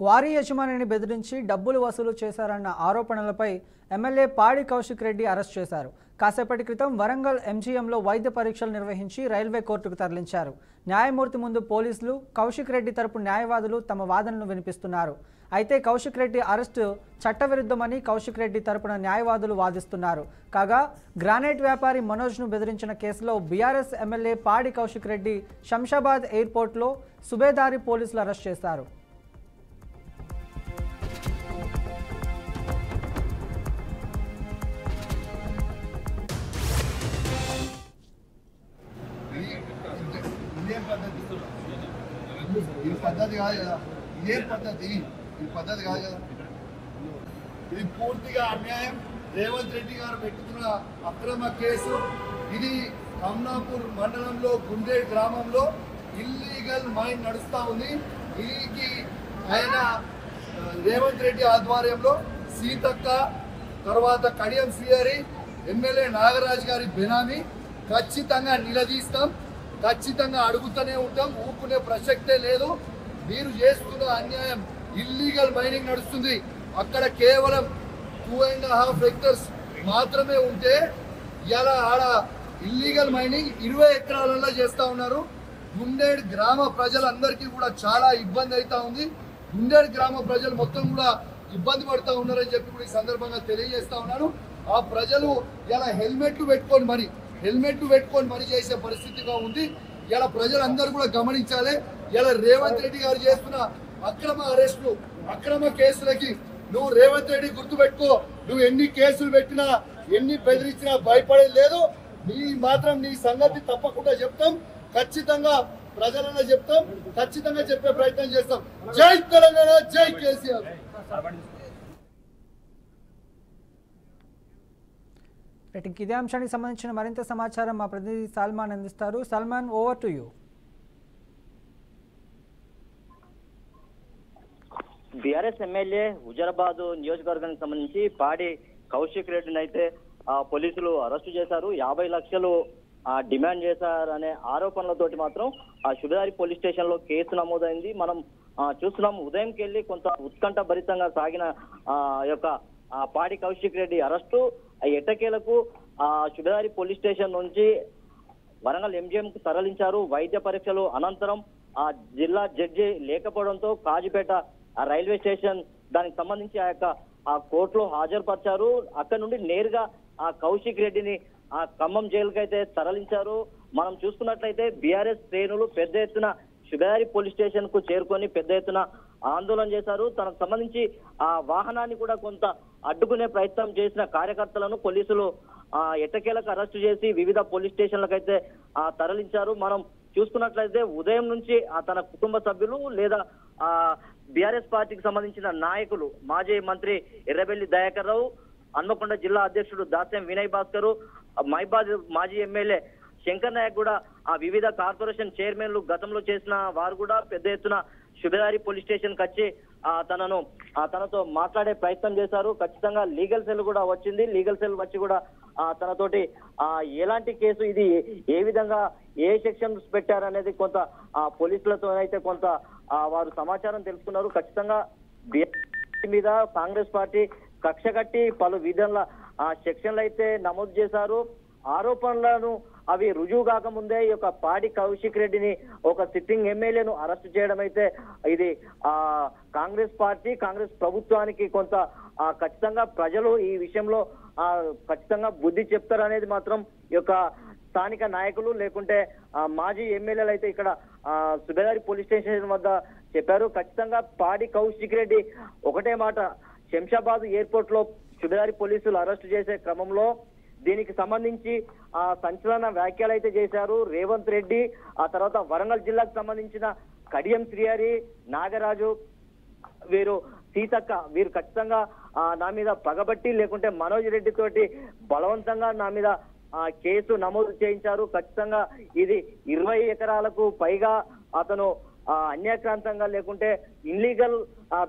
Quarry యజమానిని బెదిరించి డబ్బులు వసూలు చేశారన్న ఆరోపణలపై ఎమ్మెల్యే పాడి కౌశిక్ రెడ్డి అరెస్ట్ చేశారు. కాసేపటి క్రితం వరంగల్ ఎంజీఎంలో వైద్య పరీక్షలు నిర్వహించి రైల్వే కోర్టుకు తరలించారు. న్యాయమూర్తి ముందు పోలీసులు, కౌశిక్ రెడ్డి తరపు న్యాయవాదులు తమ వాదనలు వినిపిస్తున్నారు. అయితే కౌశిక్ రెడ్డి అరెస్టు చట్టవిరుద్ధమని కౌశిక్ రెడ్డి తరపున న్యాయవాదులు వాదిస్తున్నారు. కాగా గ్రానైట్ వ్యాపారి మనోజ్ను బెదిరించిన కేసులో బీఆర్ఎస్ ఎమ్మెల్యే పాడి కౌశిక్ రెడ్డి శంషాబాద్ ఎయిర్పోర్ట్లో సుబేదారి పోలీసులు అరెస్ట్ చేశారు. పద్ధతి కాదు కదా. ఇది పూర్తిగా అన్యాయం. రేవంత్ రెడ్డి గారు పెట్టుకున్న అక్రమ కేసు ఇది. కమ్నాపూర్ మండలంలో గుండేడ్ గ్రామంలో ఇల్లీగల్ మైన్ నడుస్తూ ఉంది. దీనికి ఆయన రేవంత్ రెడ్డి ఆధ్వర్యంలో సీతక్క, తర్వాత కడియం శ్రీహరి, ఎమ్మెల్యే నాగరాజ్ గారి బెనామీ ఖచ్చితంగా నిలదీస్తాం, ఖచ్చితంగా అడుగుతూనే ఉంటాం. ఊపుకునే ప్రసక్తే లేదు. మీరు చేస్తున్న అన్యాయం. ఇల్లీగల్ మైనింగ్ నడుస్తుంది. అక్కడ కేవలం 2.5 హెక్టర్స్ మాత్రమే ఉంటే ఇలా ఆడ ఇల్లీగల్ మైనింగ్ 20 ఎకరాలలో చేస్తూ ఉన్నారు. గుండేడ్ గ్రామ ప్రజలందరికీ కూడా చాలా ఇబ్బంది అవుతా ఉంది. గుండేడ్ గ్రామ ప్రజలు మొత్తం కూడా ఇబ్బంది పడుతూ ఉన్నారని చెప్పి కూడా ఈ సందర్భంగా తెలియజేస్తా ఉన్నాను. ఆ ప్రజలు ఇలా హెల్మెట్లు పెట్టుకొని మరి చేసే పరిస్థితిగా ఉంది. ఇలా ప్రజలందరూ కూడా గమనించాలి. ఇలా రేవంత్ రెడ్డి గారు చేస్తున్న అక్రమ అరెస్టులు, అక్రమ కేసులకి నువ్వు రేవంత్ రెడ్డి గుర్తుపెట్టుకో. నువ్వు ఎన్ని కేసులు పెట్టినా, ఎన్ని బెదిరించినా భయపడేది లేదు. నీ సంగతి తప్పకుండా చెప్తాం. ఖచ్చితంగా ప్రజలన్నా చెప్తాం. ఖచ్చితంగా చెప్పే ప్రయత్నం చేస్తాం. జై తెలంగాణ, జై కేసీఆర్. ఇదే అంశానికి సంబంధించిన మరింత సమాచారం మా ప్రతినిధి సల్మాన్ అందిస్తారు. Salman, over to you. BRS MLA Huzurabad నియోజకవర్గానికి సంబంధించి పాడి కౌశిక్ రెడ్డిని అయితే పోలీసులు అరెస్టు చేశారు. 50 లక్షలు డిమాండ్ చేశారనే ఆరోపణలతోటి మాత్రం శుభదారి పోలీస్ స్టేషన్ లో కేసు నమోదైంది. మనం చూస్తున్నాం. ఉదయంకి వెళ్ళి కొంత ఉత్కంఠ భరితంగా సాగిన యొక్క పాడి కౌశిక్ రెడ్డి అరెస్టు ఎట్టకేలకు శుభదారి పోలీస్ స్టేషన్ నుంచి వరంగల్ ఎంజీఎం కు తరలించారు. వైద్య పరీక్షలు అనంతరం జిల్లా జడ్జి లేకపోవడంతో కాజీపేట రైల్వే స్టేషన్ దానికి సంబంధించి ఆ కోర్టులో హాజరుపరిచారు. అక్కడ నుండి నేరుగా కౌశిక్ రెడ్డిని ఖమ్మం జైలుకి అయితే తరలించారు. మనం చూసుకున్నట్లయితే బీఆర్ఎస్ శ్రేణులు పెద్ద ఎత్తున శుభదారి పోలీస్ స్టేషన్ కు చేరుకొని పెద్ద ఎత్తున ఆందోళన చేశారు. తనకు సంబంధించి ఆ వాహనాన్ని కూడా కొంత అడ్డుకునే ప్రయత్నం చేసిన కార్యకర్తలను పోలీసులు ఎట్టకేలకు అరెస్టు చేసి వివిధ పోలీస్ స్టేషన్లకు అయితే తరలించారు. మనం చూసుకున్నట్లయితే ఉదయం నుంచి తన కుటుంబ సభ్యులు లేదా బీఆర్ఎస్ పార్టీకి సంబంధించిన నాయకులు, మాజీ మంత్రి ఎర్రబెల్లి దయాకర్ రావు, హన్మకొండ జిల్లా అధ్యక్షుడు దాస్యం వినయ్ భాస్కర్, మైబాద్ మాజీ ఎమ్మెల్యే శంకర్ నాయక్ కూడా వివిధ కార్పొరేషన్ చైర్మన్లు గతంలో చేసిన వారు కూడా పెద్ద ఎత్తున శుభదారి పోలీస్ స్టేషన్ కి వచ్చి తనతో మాట్లాడే ప్రయత్నం చేశారు. ఖచ్చితంగా లీగల్ సెల్ కూడా వచ్చింది. లీగల్ సెల్ వచ్చి కూడా తనతోటి ఎలాంటి కేసు, ఇది ఏ విధంగా ఏ సెక్షన్స్ పెట్టారనేది కొంత పోలీసులతో అయితే కొంత వారు సమాచారం తెలుసుకున్నారు. ఖచ్చితంగా బీఆర్ఎస్ మీద కాంగ్రెస్ పార్టీ కక్ష కట్టి పలు విధంగా సెక్షన్లు అయితే నమోదు చేశారు. ఆరోపణలను అవి రుజువు కాకముందే ఈ యొక్క పాడి కౌశిక్ రెడ్డిని, ఒక సిట్టింగ్ ఎమ్మెల్యేను అరెస్ట్ చేయడం అయితే ఇది కాంగ్రెస్ పార్టీ, కాంగ్రెస్ ప్రభుత్వానికి కొంత ఖచ్చితంగా ప్రజలు ఈ విషయంలో ఖచ్చితంగా బుద్ధి చెప్తారనేది మాత్రం ఈ యొక్క స్థానిక నాయకులు లేకుంటే మాజీ ఎమ్మెల్యేలు అయితే ఇక్కడ సుబేదారి పోలీస్ స్టేషన్ వద్ద చెప్పారు. ఖచ్చితంగా పాడి కౌశిక్ రెడ్డి ఒకటే మాట, శంషాబాద్ ఎయిర్పోర్ట్ లో సుబేదారి పోలీసులు అరెస్టు చేసే క్రమంలో దీనికి సంబంధించి సంచలన వ్యాఖ్యలు అయితే చేశారు రేవంత్ రెడ్డి. ఆ తర్వాత వరంగల్ జిల్లాకు సంబంధించిన కడియం శ్రీహరి, నాగరాజు, వీరు సీతక్క, వీరు ఖచ్చితంగా నా మీద పగబట్టి లేకుంటే మనోజ్ రెడ్డి తోటి బలవంతంగా నా మీద కేసు నమోదు చేయించారు. ఖచ్చితంగా ఇది 20 ఎకరాలకు పైగా అతను అన్యాక్రాంతంగా లేకుంటే ఇన్లీగల్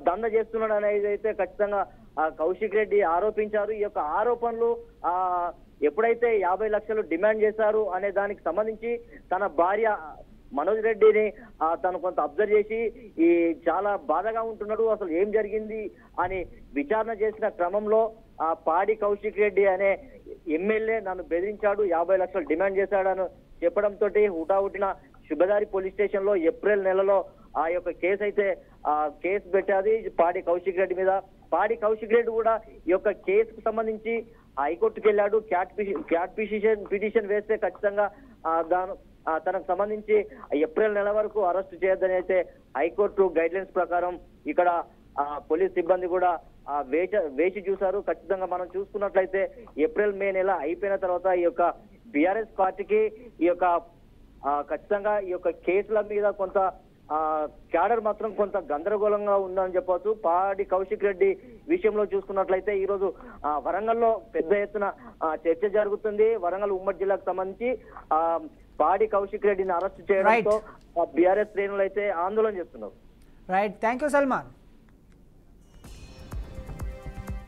దంద చేస్తున్నాడు అనేది అయితే ఖచ్చితంగా కౌశిక్ రెడ్డి ఆరోపించారు. ఈ యొక్క ఆరోపణలు ఎప్పుడైతే 50 లక్షలు డిమాండ్ చేశారు అనే దానికి సంబంధించి తన భార్య మనోజ్ రెడ్డిని తను కొంత అబ్జర్వ్ చేసి ఈ చాలా బాధగా ఉంటున్నాడు, అసలు ఏం జరిగింది అని విచారణ చేసిన క్రమంలో పాడి కౌశిక్ రెడ్డి అనే ఎమ్మెల్యే నన్ను బెదిరించాడు, 50 లక్షలు డిమాండ్ చేశాడని చెప్పడంతో హుటాహుటిన శుభదారి పోలీస్ స్టేషన్ లో ఏప్రిల్ నెలలో ఆ యొక్క కేసు అయితే కేసు పెట్టాది పాడి కౌశిక్ రెడ్డి మీద. పాడి కౌశిక్ రెడ్డి కూడా ఈ యొక్క కేసుకు సంబంధించి హైకోర్టుకు వెళ్ళాడు. క్యాట్ పిటిషన్ వేస్తే ఖచ్చితంగా తనకు సంబంధించి ఏప్రిల్ నెల వరకు అరెస్ట్ చేయొద్దని అయితే హైకోర్టు గైడ్ లైన్స్ ప్రకారం ఇక్కడ పోలీస్ సిబ్బంది కూడా వేచి చూశారు. ఖచ్చితంగా మనం చూసుకున్నట్లయితే ఏప్రిల్ మే నెల అయిపోయిన తర్వాత ఈ యొక్క బీఆర్ఎస్ పార్టీకి ఈ యొక్క ఖచ్చితంగా ఈ యొక్క కేసుల మీద కొంత క్యాడర్ మాత్రం కొంత గందరగోళంగా ఉందని చెప్పవచ్చు. పాడి కౌశిక్ రెడ్డి విషయంలో చూసుకున్నట్లయితే ఈ రోజు వరంగల్లో పెద్ద ఎత్తున చర్చ జరుగుతుంది. వరంగల్ ఉమ్మడి జిల్లాకు సంబంధించి పాడి కౌశిక్ రెడ్డిని అరెస్ట్ చేయడంతో బీఆర్ఎస్ శ్రేణులు అయితే ఆందోళన చేస్తున్నారు. Right, thank you Salman.